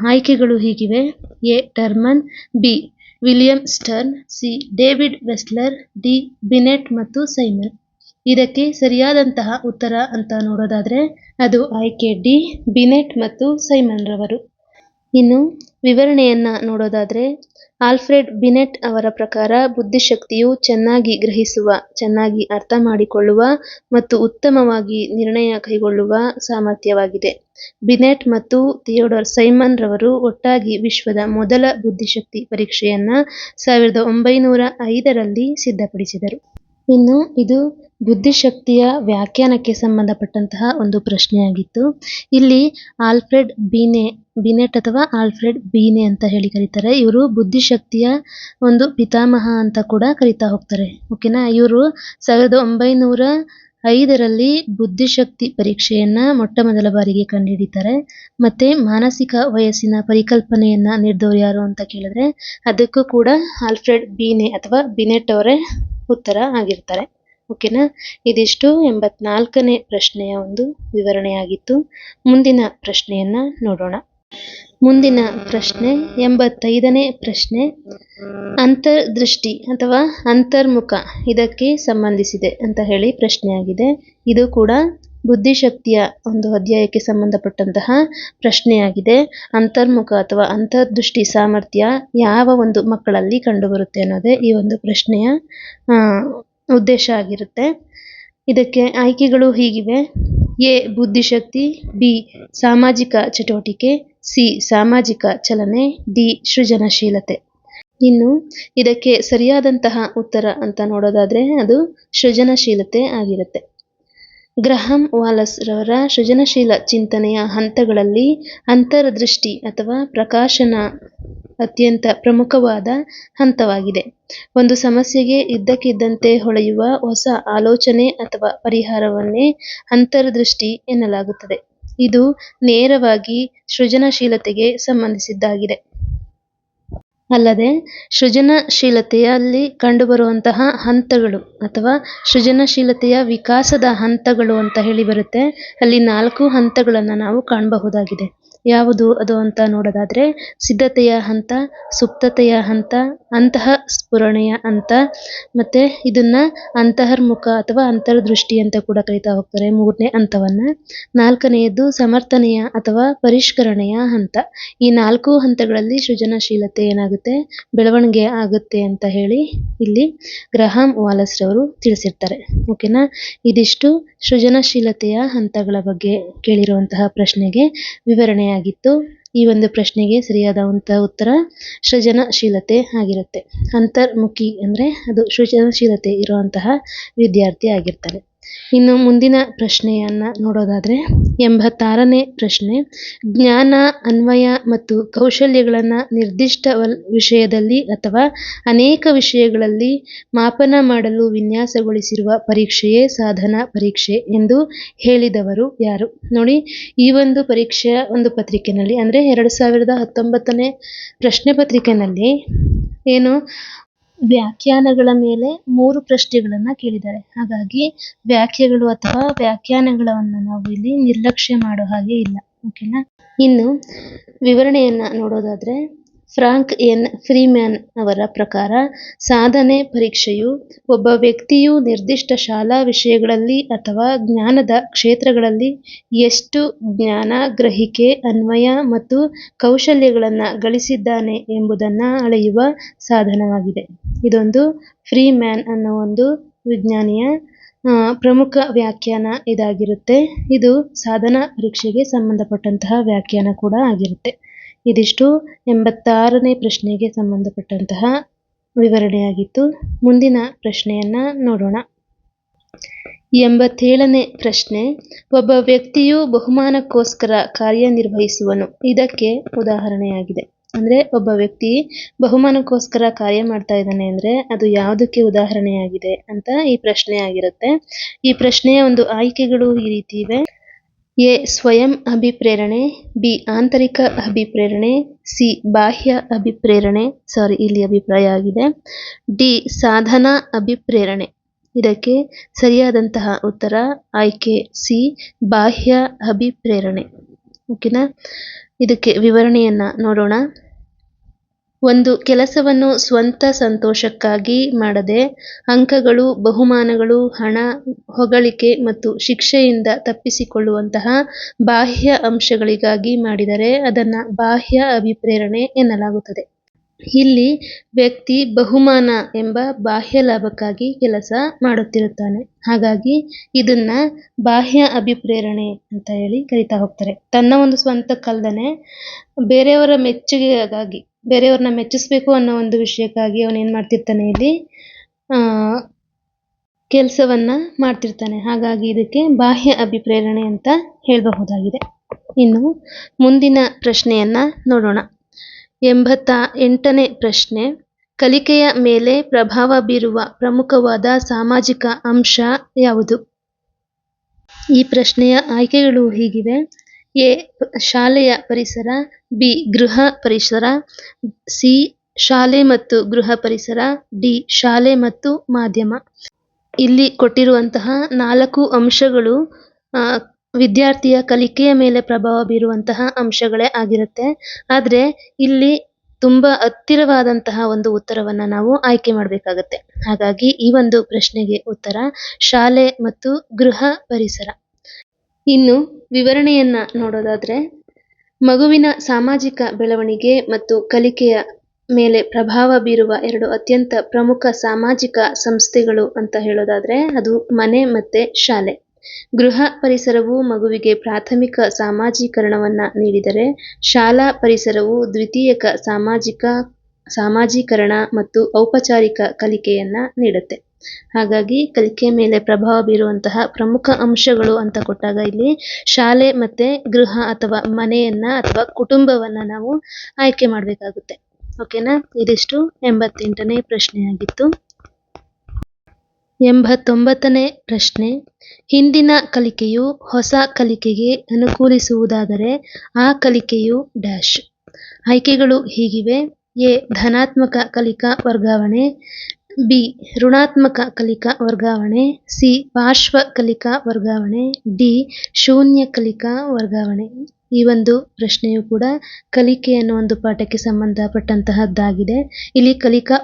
ಆಯ್ಕೆಗಳು ಹೀಗಿವೆ: A Terman, B William Stern, C David Wechsler, D Binet ಮತ್ತು ಸೈಮನ್. ಇದಕ್ಕೆ ಸರಿಯಾದಂತಹ ಉತ್ತರ ಅಂತ ನೋಡೋದಾದ್ರೆ ಅದು ಆಯ್ಕೆ ಡಿ, ಬಿನೆಟ್ ಮತ್ತು ಸೈಮನ್ ರವರು. ಇನ್ನು ವಿವರಣೆಯನ್ನ ನೋಡೋದಾದ್ರೆ ಆಲ್ಫ್ರೆಡ್ ಬಿನೆಟ್ ಅವರ ಪ್ರಕಾರ ಬುದ್ಧಿಶಕ್ತಿಯು ಚೆನ್ನಾಗಿ ಗ್ರಹಿಸುವ, ಚೆನ್ನಾಗಿ ಅರ್ಥ ಮಾಡಿಕೊಳ್ಳುವ ಮತ್ತು ಉತ್ತಮವಾಗಿ ನಿರ್ಣಯ ಕೈಗೊಳ್ಳುವ ಸಾಮರ್ಥ್ಯವಾಗಿದೆ. ಬಿನೆಟ್ ಮತ್ತು ಥಿಯೋಡರ್ ಸೈಮನ್ ರವರು ಒಟ್ಟಾಗಿ ವಿಶ್ವದ ಮೊದಲ ಬುದ್ಧಿಶಕ್ತಿ ಪರೀಕ್ಷೆಯನ್ನ 1905ರಲ್ಲಿ ಸಿದ್ಧಪಡಿಸಿದರು. ಇನ್ನು ಇದು ಬುದ್ಧಿಶಕ್ತಿಯ ವ್ಯಾಖ್ಯಾನಕ್ಕೆ ಸಂಬಂಧಪಟ್ಟಂತಹ ಒಂದು ಪ್ರಶ್ನೆಯಾಗಿತ್ತು. ಇಲ್ಲಿ ಆಲ್ಫ್ರೆಡ್ ಬಿನೆಟ್ ಅಥವಾ ಆಲ್ಫ್ರೆಡ್ ಬೀನೆ ಅಂತ ಹೇಳಿ ಕರೀತಾರೆ. ಇವರು ಬುದ್ಧಿಶಕ್ತಿಯ ಒಂದು ಪಿತಾಮಹ ಅಂತ ಕೂಡ ಕರೀತಾ ಹೋಗ್ತಾರೆ. ಓಕೆನಾ. ಇವರು 1905ರಲ್ಲಿ ಬುದ್ಧಿಶಕ್ತಿ ಪರೀಕ್ಷೆಯನ್ನ ಮೊಟ್ಟ ಮೊದಲ ಬಾರಿಗೆ ಕಂಡುಹಿಡಿತಾರೆ. ಮತ್ತೆ ಮಾನಸಿಕ ವಯಸ್ಸಿನ ಪರಿಕಲ್ಪನೆಯನ್ನ ನೀಡಿದವರು ಯಾರು ಅಂತ ಕೇಳಿದ್ರೆ ಅದಕ್ಕೂ ಕೂಡ ಆಲ್ಫ್ರೆಡ್ ಬೀನೆ ಅಥವಾ ಬಿನೆಟ್ ಅವರೇ ಉತ್ತರ ಆಗಿರ್ತಾರೆ. ಓಕೆನಾ. ಇದಿಷ್ಟು 84ನೇ ಪ್ರಶ್ನೆಯ ಒಂದು ವಿವರಣೆಯಾಗಿತ್ತು. ಮುಂದಿನ ಪ್ರಶ್ನೆಯನ್ನ ನೋಡೋಣ. ಮುಂದಿನ ಪ್ರಶ್ನೆ 85ನೇ ಪ್ರಶ್ನೆ, ಅಂತರ್ದೃಷ್ಟಿ ಅಥವಾ ಅಂತರ್ಮುಖ ಇದಕ್ಕೆ ಸಂಬಂಧಿಸಿದೆ ಅಂತ ಹೇಳಿ ಪ್ರಶ್ನೆಯಾಗಿದೆ. ಇದು ಕೂಡ ಬುದ್ಧಿಶಕ್ತಿಯ ಒಂದು ಅಧ್ಯಾಯಕ್ಕೆ ಸಂಬಂಧಪಟ್ಟಂತಹ ಪ್ರಶ್ನೆಯಾಗಿದೆ. ಅಂತರ್ಮುಖ ಅಥವಾ ಅಂತರ್ದೃಷ್ಟಿ ಸಾಮರ್ಥ್ಯ ಯಾವ ಒಂದು ಮಕ್ಕಳಲ್ಲಿ ಕಂಡುಬರುತ್ತೆ ಅನ್ನೋದೇ ಈ ಒಂದು ಪ್ರಶ್ನೆಯ ಉದ್ದೇಶ ಆಗಿರುತ್ತೆ. ಇದಕ್ಕೆ ಆಯ್ಕೆಗಳು ಹೀಗಿವೆ: ಎ ಬುದ್ಧಿಶಕ್ತಿ, ಬಿ ಸಾಮಾಜಿಕ ಚಟುವಟಿಕೆ, ಸಿ ಸಾಮಾಜಿಕ ಚಲನೆ, ಡಿ ಸೃಜನಶೀಲತೆ. ಇನ್ನು ಇದಕ್ಕೆ ಸರಿಯಾದಂತಹ ಉತ್ತರ ಅಂತ ನೋಡೋದಾದ್ರೆ ಅದು ಸೃಜನಶೀಲತೆ ಆಗಿರುತ್ತೆ. ಗ್ರಹಾಂ ವಾಲಸ್ ರವರ ಸೃಜನಶೀಲ ಚಿಂತನೆಯ ಹಂತಗಳಲ್ಲಿ ಅಂತರ್ದೃಷ್ಟಿ ಅಥವಾ ಪ್ರಕಾಶನ ಅತ್ಯಂತ ಪ್ರಮುಖವಾದ ಹಂತವಾಗಿದೆ. ಒಂದು ಸಮಸ್ಯೆಗೆ ಇದ್ದಕ್ಕಿದ್ದಂತೆ ಹೊಳೆಯುವ ಹೊಸ ಆಲೋಚನೆ ಅಥವಾ ಪರಿಹಾರವನ್ನೇ ಅಂತರ್ದೃಷ್ಟಿ ಎನ್ನಲಾಗುತ್ತದೆ. ಇದು ನೇರವಾಗಿ ಸೃಜನಶೀಲತೆಗೆ ಸಂಬಂಧಿಸಿದ್ದಾಗಿದೆ. ಅಲ್ಲದೆ ಸೃಜನಶೀಲತೆಯಲ್ಲಿ ಕಂಡುಬರುವಂತಹ ಹಂತಗಳು ಅಥವಾ ಸೃಜನಶೀಲತೆಯ ವಿಕಾಸದ ಹಂತಗಳು ಅಂತ ಹೇಳಿ ಬರುತ್ತೆ. ಅಲ್ಲಿ 4 ಹಂತಗಳನ್ನು ನಾವು ಕಾಣಬಹುದಾಗಿದೆ. ಯಾವುದು ಅದು ಅಂತ ನೋಡೋದಾದ್ರೆ ಸಿದ್ಧತೆಯ ಹಂತ, ಸುಪ್ತತೆಯ ಹಂತ, ಅಂತಃ ಸ್ಫುರಣೆಯ ಹಂತ, ಮತ್ತೆ ಇದನ್ನ ಅಂತರ್ಮುಖ ಅಥವಾ ಅಂತರ್ದೃಷ್ಟಿ ಅಂತ ಕೂಡ ಕರೀತಾ ಹೋಗ್ತಾರೆ 3ನೇ ಹಂತವನ್ನ. 4ನೇದು ಸಮರ್ಥನೆಯ ಅಥವಾ ಪರಿಷ್ಕರಣೆಯ ಹಂತ. ಈ 4 ಹಂತಗಳಲ್ಲಿ ಸೃಜನಶೀಲತೆ ಏನಾಗುತ್ತೆ, ಬೆಳವಣಿಗೆ ಆಗುತ್ತೆ ಅಂತ ಹೇಳಿ ಇಲ್ಲಿ ಗ್ರಹಾಂ ವಾಲಸ್ ರವರು ತಿಳಿಸಿರ್ತಾರೆ. ಓಕೆನಾ. ಇದಿಷ್ಟು ಸೃಜನಶೀಲತೆಯ ಹಂತಗಳ ಬಗ್ಗೆ ಕೇಳಿರುವಂತಹ ಪ್ರಶ್ನೆಗೆ ವಿವರಣೆಯಾಗಿತ್ತು. ಈ ಒಂದು ಪ್ರಶ್ನೆಗೆ ಸರಿಯಾದಂತಹ ಉತ್ತರ ಸೃಜನಶೀಲತೆ ಆಗಿರುತ್ತೆ. ಅಂತರ್ಮುಖಿ ಅಂದ್ರೆ ಅದು ಸೃಜನಶೀಲತೆ ಇರುವಂತಹ ವಿದ್ಯಾರ್ಥಿ ಆಗಿರ್ತಾರೆ. ಇನ್ನು ಮುಂದಿನ ಪ್ರಶ್ನೆಯನ್ನ ನೋಡೋದಾದ್ರೆ 86ನೇ ಪ್ರಶ್ನೆ, ಜ್ಞಾನ, ಅನ್ವಯ ಮತ್ತು ಕೌಶಲ್ಯಗಳನ್ನ ನಿರ್ದಿಷ್ಟ ವಿಷಯದಲ್ಲಿ ಅಥವಾ ಅನೇಕ ವಿಷಯಗಳಲ್ಲಿ ಮಾಪನ ಮಾಡಲು ವಿನ್ಯಾಸಗೊಳಿಸಿರುವ ಪರೀಕ್ಷೆಯೇ ಸಾಧನ ಪರೀಕ್ಷೆ ಎಂದು ಹೇಳಿದವರು ಯಾರು? ನೋಡಿ, ಈ ಒಂದು ಪರೀಕ್ಷೆಯ ಒಂದು ಪತ್ರಿಕೆನಲ್ಲಿ ಅಂದ್ರೆ 2019ನೇ ಪ್ರಶ್ನೆ ಪತ್ರಿಕೆನಲ್ಲಿ ಏನು ವ್ಯಾಖ್ಯಾನಗಳ ಮೇಲೆ 3 ಪ್ರಶ್ನೆಗಳನ್ನ ಕೇಳಿದ್ದಾರೆ. ಹಾಗಾಗಿ ವ್ಯಾಖ್ಯೆಗಳು ಅಥವಾ ವ್ಯಾಖ್ಯಾನಗಳನ್ನ ನಾವು ಇಲ್ಲಿ ನಿರ್ಲಕ್ಷ್ಯ ಮಾಡೋ ಹಾಗೆ ಇಲ್ಲ. ಓಕೆನಾ. ಇನ್ನು ವಿವರಣೆಯನ್ನ ನೋಡೋದಾದ್ರೆ ಫ್ರಾಂಕ್ ಎನ್ ಫ್ರೀಮ್ಯಾನ್ ಅವರ ಪ್ರಕಾರ ಸಾಧನೆ ಪರೀಕ್ಷೆಯು ಒಬ್ಬ ವ್ಯಕ್ತಿಯು ನಿರ್ದಿಷ್ಟ ಶಾಲಾ ವಿಷಯಗಳಲ್ಲಿ ಅಥವಾ ಜ್ಞಾನದ ಕ್ಷೇತ್ರಗಳಲ್ಲಿ ಎಷ್ಟು ಜ್ಞಾನ, ಗ್ರಹಿಕೆ, ಅನ್ವಯ ಮತ್ತು ಕೌಶಲ್ಯಗಳನ್ನು ಗಳಿಸಿದ್ದಾನೆ ಎಂಬುದನ್ನು ಅಳೆಯುವ ಸಾಧನವಾಗಿದೆ. ಇದೊಂದು ಫ್ರೀಮ್ಯಾನ್ ಅನ್ನೋ ಒಂದು ವಿಜ್ಞಾನಿಯ ಪ್ರಮುಖ ವ್ಯಾಖ್ಯಾನ ಇದಾಗಿರುತ್ತೆ. ಇದು ಸಾಧನಾ ಪರೀಕ್ಷೆಗೆ ಸಂಬಂಧಪಟ್ಟಂತಹ ವ್ಯಾಖ್ಯಾನ ಕೂಡ ಆಗಿರುತ್ತೆ. ಇದಿಷ್ಟು 86ನೇ ಪ್ರಶ್ನೆಗೆ ಸಂಬಂಧಪಟ್ಟಂತಹ ವಿವರಣೆಯಾಗಿತ್ತು. ಮುಂದಿನ ಪ್ರಶ್ನೆಯನ್ನ ನೋಡೋಣ. 87ನೇ ಪ್ರಶ್ನೆ, ಒಬ್ಬ ವ್ಯಕ್ತಿಯು ಬಹುಮಾನಕ್ಕೋಸ್ಕರ ಕಾರ್ಯನಿರ್ವಹಿಸುವನು. ಇದಕ್ಕೆ ಉದಾಹರಣೆಯಾಗಿದೆ. ಅಂದ್ರೆ ಒಬ್ಬ ವ್ಯಕ್ತಿ ಬಹುಮಾನಕ್ಕೋಸ್ಕರ ಕಾರ್ಯ ಮಾಡ್ತಾ ಇದ್ದಾನೆ ಅಂದ್ರೆ ಅದು ಯಾವುದಕ್ಕೆ ಉದಾಹರಣೆಯಾಗಿದೆ ಅಂತ ಈ ಪ್ರಶ್ನೆ ಆಗಿರುತ್ತೆ. ಈ ಪ್ರಶ್ನೆಯ ಒಂದು ಆಯ್ಕೆಗಳು ಈ ರೀತಿ ಇವೆ. ಎ ಸ್ವಯಂ ಅಭಿಪ್ರೇರಣೆ, ಬಿ ಆಂತರಿಕ ಅಭಿಪ್ರೇರಣೆ, ಸಿ ಬಾಹ್ಯ ಅಭಿಪ್ರೇರಣೆ, ಇಲ್ಲಿ ಅಭಿಪ್ರಾಯ ಆಗಿದೆ, ಡಿ ಸಾಧನಾ ಅಭಿಪ್ರೇರಣೆ. ಇದಕ್ಕೆ ಸರಿಯಾದಂತಹ ಉತ್ತರ ಆಯ್ಕೆ ಸಿ ಬಾಹ್ಯ ಅಭಿಪ್ರೇರಣೆ. ಓಕೆನಾ? ಇದಕ್ಕೆ ವಿವರಣೆಯನ್ನ ನೋಡೋಣ. ಒಂದು ಕೆಲಸವನ್ನು ಸ್ವಂತ ಸಂತೋಷಕ್ಕಾಗಿ ಮಾಡದೆ ಅಂಕಗಳು, ಬಹುಮಾನಗಳು, ಹಣ, ಹೊಗಳಿಕೆ ಮತ್ತು ಶಿಕ್ಷೆಯಿಂದ ತಪ್ಪಿಸಿಕೊಳ್ಳುವಂತಹ ಬಾಹ್ಯ ಅಂಶಗಳಿಗಾಗಿ ಮಾಡಿದರೆ ಅದನ್ನ ಬಾಹ್ಯ ಅಭಿಪ್ರೇರಣೆ ಎನ್ನಲಾಗುತ್ತದೆ. ಇಲ್ಲಿ ವ್ಯಕ್ತಿ ಬಹುಮಾನ ಎಂಬ ಬಾಹ್ಯ ಲಾಭಕ್ಕಾಗಿ ಕೆಲಸ ಮಾಡುತ್ತಿರುತ್ತಾನೆ. ಹಾಗಾಗಿ ಇದನ್ನ ಬಾಹ್ಯ ಅಭಿಪ್ರೇರಣೆ ಅಂತ ಹೇಳಿ ಕರಿತಾ ಹೋಗ್ತಾರೆ. ತನ್ನ ಒಂದು ಸ್ವಂತಕ್ಕಲ್ದನೆ ಬೇರೆಯವರ ಮೆಚ್ಚುಗೆಗಾಗಿ, ಬೇರೆಯವ್ರನ್ನ ಮೆಚ್ಚಿಸ್ಬೇಕು ಅನ್ನೋ ಒಂದು ವಿಷಯಕ್ಕಾಗಿ ಅವನೇನ್ ಮಾಡ್ತಿರ್ತಾನೆ, ಇಲ್ಲಿ ಕೆಲಸವನ್ನ ಮಾಡ್ತಿರ್ತಾನೆ. ಹಾಗಾಗಿ ಇದಕ್ಕೆ ಬಾಹ್ಯ ಅಭಿಪ್ರೇರಣೆ ಅಂತ ಹೇಳಬಹುದಾಗಿದೆ. ಇನ್ನು ಮುಂದಿನ ಪ್ರಶ್ನೆಯನ್ನ ನೋಡೋಣ. 88ನೇ ಪ್ರಶ್ನೆ, ಕಲಿಕೆಯ ಮೇಲೆ ಪ್ರಭಾವ ಬೀರುವ ಪ್ರಮುಖವಾದ ಸಾಮಾಜಿಕ ಅಂಶ ಯಾವುದು? ಈ ಪ್ರಶ್ನೆಯ ಆಯ್ಕೆಗಳು ಹೀಗಿವೆ. ಎ ಶಾಲೆಯ ಪರಿಸರ, ಬಿ ಗೃಹ ಪರಿಸರ, ಸಿ ಶಾಲೆ ಮತ್ತು ಗೃಹ ಪರಿಸರ, ಡಿ ಶಾಲೆ ಮತ್ತು ಮಾಧ್ಯಮ. ಇಲ್ಲಿ ಕೊಟ್ಟಿರುವಂತಹ 4 ಅಂಶಗಳು ವಿದ್ಯಾರ್ಥಿಯ ಕಲಿಕೆಯ ಮೇಲೆ ಪ್ರಭಾವ ಬೀರುವಂತಹ ಅಂಶಗಳೇ ಆಗಿರುತ್ತೆ. ಆದ್ರೆ ಇಲ್ಲಿ ತುಂಬಾ ಹತ್ತಿರವಾದಂತಹ ಒಂದು ಉತ್ತರವನ್ನ ನಾವು ಆಯ್ಕೆ ಮಾಡಬೇಕಾಗತ್ತೆ. ಹಾಗಾಗಿ ಈ ಒಂದು ಪ್ರಶ್ನೆಗೆ ಉತ್ತರ ಶಾಲೆ ಮತ್ತು ಗೃಹ ಪರಿಸರ. ಇನ್ನು ವಿವರಣೆಯನ್ನ ನೋಡೋದಾದ್ರೆ, ಮಗುವಿನ ಸಾಮಾಜಿಕ ಬೆಳವಣಿಗೆ ಮತ್ತು ಕಲಿಕೆಯ ಮೇಲೆ ಪ್ರಭಾವ ಬೀರುವ 2 ಅತ್ಯಂತ ಪ್ರಮುಖ ಸಾಮಾಜಿಕ ಸಂಸ್ಥೆಗಳು ಅಂತ ಹೇಳೋದಾದ್ರೆ ಅದು ಮನೆ ಮತ್ತೆ ಶಾಲೆ. ಗೃಹ ಪರಿಸರವು ಮಗುವಿಗೆ ಪ್ರಾಥಮಿಕ ಸಾಮಾಜೀಕರಣವನ್ನ ನೀಡಿದರೆ, ಶಾಲಾ ಪರಿಸರವು ದ್ವಿತೀಯಕ ಸಾಮಾಜೀಕರಣ ಮತ್ತು ಔಪಚಾರಿಕ ಕಲಿಕೆಯನ್ನ ನೀಡುತ್ತೆ. ಹಾಗಾಗಿ ಕಲಿಕೆಯ ಮೇಲೆ ಪ್ರಭಾವ ಬೀರುವಂತಹ ಪ್ರಮುಖ ಅಂಶಗಳು ಅಂತ ಕೊಟ್ಟಾಗ ಇಲ್ಲಿ ಶಾಲೆ ಮತ್ತೆ ಗೃಹ ಅಥವಾ ಮನೆಯನ್ನ ಅಥವಾ ಕುಟುಂಬವನ್ನ ನಾವು ಆಯ್ಕೆ ಮಾಡಬೇಕಾಗುತ್ತೆ. ಓಕೆನಾ? ಇದಿಷ್ಟು 88ನೇ ಪ್ರಶ್ನೆಯಾಗಿತ್ತು. 89ನೇ ಪ್ರಶ್ನೆ, ಹಿಂದಿನ ಕಲಿಕೆಯು ಹೊಸ ಕಲಿಕೆಗೆ ಅನುಕೂಲಿಸುವುದಾದರೆ ಆ ಕಲಿಕೆಯು ಡ್ಯಾಶ್. ಆಯ್ಕೆಗಳು ಹೀಗಿವೆ. ಎ ಧನಾತ್ಮಕ ಕಲಿಕಾ ವರ್ಗಾವಣೆ, ಬಿ ಋಣಾತ್ಮಕ ಕಲಿಕಾ ವರ್ಗಾವಣೆ, ಸಿ ಪಾರ್ಶ್ವ ಕಲಿಕಾ ವರ್ಗಾವಣೆ, ಡಿ ಶೂನ್ಯ ಕಲಿಕಾ ವರ್ಗಾವಣೆ. ಈ ಒಂದು ಪ್ರಶ್ನೆಯು ಕೂಡ ಕಲಿಕೆ ಅನ್ನೋ ಒಂದು ಪಾಠಕ್ಕೆ ಸಂಬಂಧಪಟ್ಟಂತಹದ್ದಾಗಿದೆ. ಇಲ್ಲಿ ಕಲಿಕಾ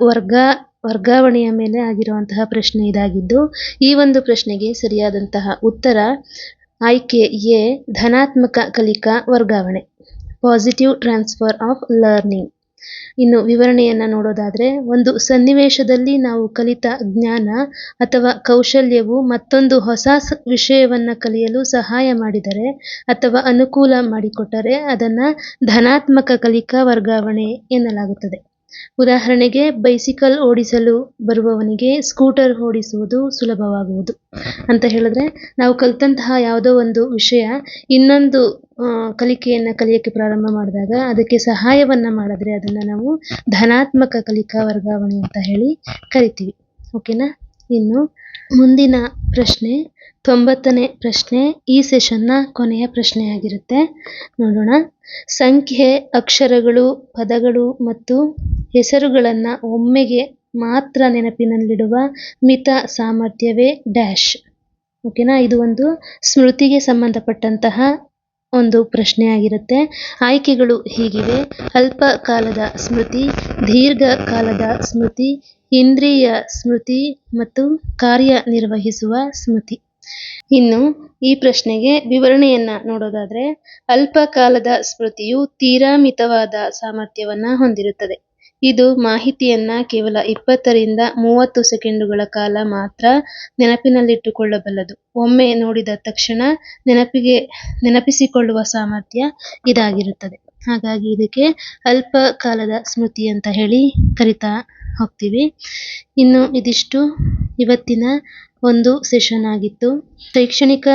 ವರ್ಗಾವಣೆಯ ಮೇಲೆ ಆಗಿರುವಂತಹ ಪ್ರಶ್ನೆ ಇದಾಗಿದ್ದು, ಈ ಒಂದು ಪ್ರಶ್ನೆಗೆ ಸರಿಯಾದಂತಹ ಉತ್ತರ ಆಯ್ಕೆ ಎ ಧನಾತ್ಮಕ ಕಲಿಕಾ ವರ್ಗಾವಣೆ, ಪಾಸಿಟಿವ್ ಟ್ರಾನ್ಸ್ಫರ್ ಆಫ್ ಲರ್ನಿಂಗ್. ಇನ್ನು ವಿವರಣೆಯನ್ನ ನೋಡೋದಾದ್ರೆ, ಒಂದು ಸನ್ನಿವೇಶದಲ್ಲಿ ನಾವು ಕಲಿತ ಜ್ಞಾನ ಅಥವಾ ಕೌಶಲ್ಯವು ಮತ್ತೊಂದು ಹೊಸ ವಿಷಯವನ್ನ ಕಲಿಯಲು ಸಹಾಯ ಮಾಡಿದರೆ ಅಥವಾ ಅನುಕೂಲ ಮಾಡಿಕೊಟ್ಟರೆ ಅದನ್ನ ಧನಾತ್ಮಕ ಕಲಿಕಾ ವರ್ಗಾವಣೆ ಎನ್ನಲಾಗುತ್ತದೆ. ಉದಾಹರಣೆಗೆ, ಬೈಸಿಕಲ್ ಓಡಿಸಲು ಬರುವವನಿಗೆ ಸ್ಕೂಟರ್ ಓಡಿಸುವುದು ಸುಲಭವಾಗುವುದು ಅಂತ ಹೇಳಿದ್ರೆ, ನಾವು ಕಲಿತಂತಹ ಯಾವುದೋ ಒಂದು ವಿಷಯ ಇನ್ನೊಂದು ಕಲಿಕೆಯನ್ನ ಕಲಿಯಕ್ಕೆ ಪ್ರಾರಂಭ ಮಾಡಿದಾಗ ಅದಕ್ಕೆ ಸಹಾಯವನ್ನ ಮಾಡಿದ್ರೆ ಅದನ್ನ ನಾವು ಧನಾತ್ಮಕ ಕಲಿಕಾ ವರ್ಗಾವಣೆ ಅಂತ ಹೇಳಿ ಕರಿತೀವಿ. ಓಕೆನಾ? ಇನ್ನು ಮುಂದಿನ ಪ್ರಶ್ನೆ 90ನೇ ಪ್ರಶ್ನೆ, ಈ ಸೆಷನ್ನ ಕೊನೆಯ ಪ್ರಶ್ನೆಯಾಗಿರುತ್ತೆ. ನೋಡೋಣ. ಸಂಖ್ಯೆ, ಅಕ್ಷರಗಳು, ಪದಗಳು ಮತ್ತು ಹೆಸರುಗಳನ್ನ ಒಮ್ಮೆಗೆ ಮಾತ್ರ ನೆನಪಿನಲ್ಲಿಡುವ ಮಿತ ಸಾಮರ್ಥ್ಯವೇ ಡ್ಯಾಶ್. ಓಕೆನಾ? ಇದು ಒಂದು ಸ್ಮೃತಿಗೆ ಸಂಬಂಧಪಟ್ಟಂತಹ ಒಂದು ಪ್ರಶ್ನೆಯಾಗಿರುತ್ತೆ. ಆಯ್ಕೆಗಳು ಹೀಗಿವೆ: ಅಲ್ಪ ಕಾಲದ ಸ್ಮೃತಿ, ದೀರ್ಘಕಾಲದ ಸ್ಮೃತಿ, ಇಂದ್ರಿಯ ಸ್ಮೃತಿ ಮತ್ತು ಕಾರ್ಯನಿರ್ವಹಿಸುವ ಸ್ಮೃತಿ. ಇನ್ನು ಈ ಪ್ರಶ್ನೆಗೆ ವಿವರಣೆಯನ್ನ ನೋಡೋದಾದ್ರೆ, ಅಲ್ಪ ಕಾಲದ ಸ್ಮೃತಿಯು ತೀರಾ ಮಿತವಾದ ಸಾಮರ್ಥ್ಯವನ್ನ ಹೊಂದಿರುತ್ತದೆ. ಇದು ಮಾಹಿತಿಯನ್ನ ಕೇವಲ 20 ರಿಂದ 30 ಸೆಕೆಂಡುಗಳ ಕಾಲ ಮಾತ್ರ ನೆನಪಿನಲ್ಲಿಟ್ಟುಕೊಳ್ಳಬಲ್ಲದು. ಒಮ್ಮೆ ನೋಡಿದ ತಕ್ಷಣ ನೆನಪಿಸಿಕೊಳ್ಳುವ ಸಾಮರ್ಥ್ಯ ಇದಾಗಿರುತ್ತದೆ. ಹಾಗಾಗಿ ಇದಕ್ಕೆ ಅಲ್ಪ ಕಾಲದ ಸ್ಮೃತಿ ಅಂತ ಹೇಳಿ ಕರಿತಾ ಹೋಗ್ತೀವಿ. ಇನ್ನು ಇದಿಷ್ಟು ಇವತ್ತಿನ ಒಂದು ಸೆಷನ್ ಆಗಿತ್ತು. ಶೈಕ್ಷಣಿಕ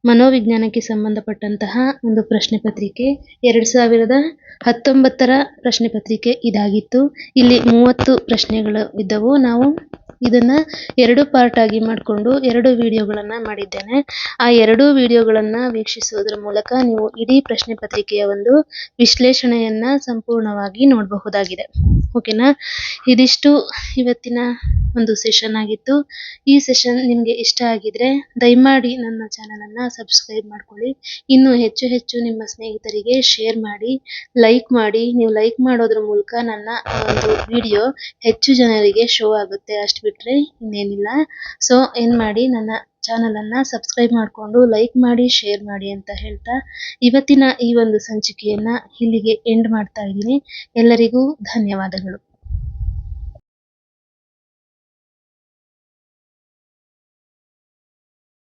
ಮನೋವಿಜ್ಞಾನಕ್ಕೆ ಸಂಬಂಧಪಟ್ಟಂತಹ ಒಂದು ಪ್ರಶ್ನೆ ಪತ್ರಿಕೆ 2019ರ ಪ್ರಶ್ನೆ ಪತ್ರಿಕೆ ಇದಾಗಿತ್ತು. ಇಲ್ಲಿ 30 ಪ್ರಶ್ನೆಗಳು ಇದ್ದವು. ನಾವು ಇದನ್ನ 2 ಪಾರ್ಟ್ ಆಗಿ ಮಾಡಿಕೊಂಡು 2 ವಿಡಿಯೋಗಳನ್ನ ಮಾಡಿದ್ದೇನೆ. ಆ 2 ವಿಡಿಯೋಗಳನ್ನ ವೀಕ್ಷಿಸುವುದರ ಮೂಲಕ ನೀವು ಇಡೀ ಪ್ರಶ್ನೆ ಪತ್ರಿಕೆಯ ಒಂದು ವಿಶ್ಲೇಷಣೆಯನ್ನ ಸಂಪೂರ್ಣವಾಗಿ ನೋಡಬಹುದಾಗಿದೆ. ಓಕೆನಾ? ಇದಿಷ್ಟು ಇವತ್ತಿನ ಒಂದು ಸೆಷನ್ ಆಗಿತ್ತು. ಈ ಸೆಷನ್ ನಿಮಗೆ ಇಷ್ಟ ಆಗಿದ್ರೆ ದಯಮಾಡಿ ನನ್ನ ಚಾನೆಲ್ ಅನ್ನ ಸಬ್ಸ್ಕ್ರೈಬ್ ಮಾಡ್ಕೊಳ್ಳಿ. ಇನ್ನು ಹೆಚ್ಚು ನಿಮ್ಮ ಸ್ನೇಹಿತರಿಗೆ ಶೇರ್ ಮಾಡಿ, ಲೈಕ್ ಮಾಡಿ. ನೀವು ಲೈಕ್ ಮಾಡೋದ್ರ ಮೂಲಕ ನನ್ನ ಒಂದು ವಿಡಿಯೋ ಹೆಚ್ಚು ಜನರಿಗೆ ಶೋ ಆಗುತ್ತೆ. ಅಷ್ಟು ಬಿಟ್ರೆ ಇನ್ನೇನಿಲ್ಲ. ಸೊ ಏನ್ ಮಾಡಿ, ನನ್ನ ಚಾನೆಲ್ ಅನ್ನ ಸಬ್ಸ್ಕ್ರೈಬ್ ಮಾಡಿಕೊಂಡು ಲೈಕ್ ಮಾಡಿ, ಶೇರ್ ಮಾಡಿ ಅಂತ ಹೇಳ್ತಾ ಇವತ್ತಿನ ಈ ಒಂದು ಸಂಚಿಕೆಯನ್ನ ಇಲ್ಲಿಗೆ ಎಂಡ್ ಮಾಡ್ತಾ ಇದ್ದೀನಿ. ಎಲ್ಲರಿಗೂ ಧನ್ಯವಾದಗಳು.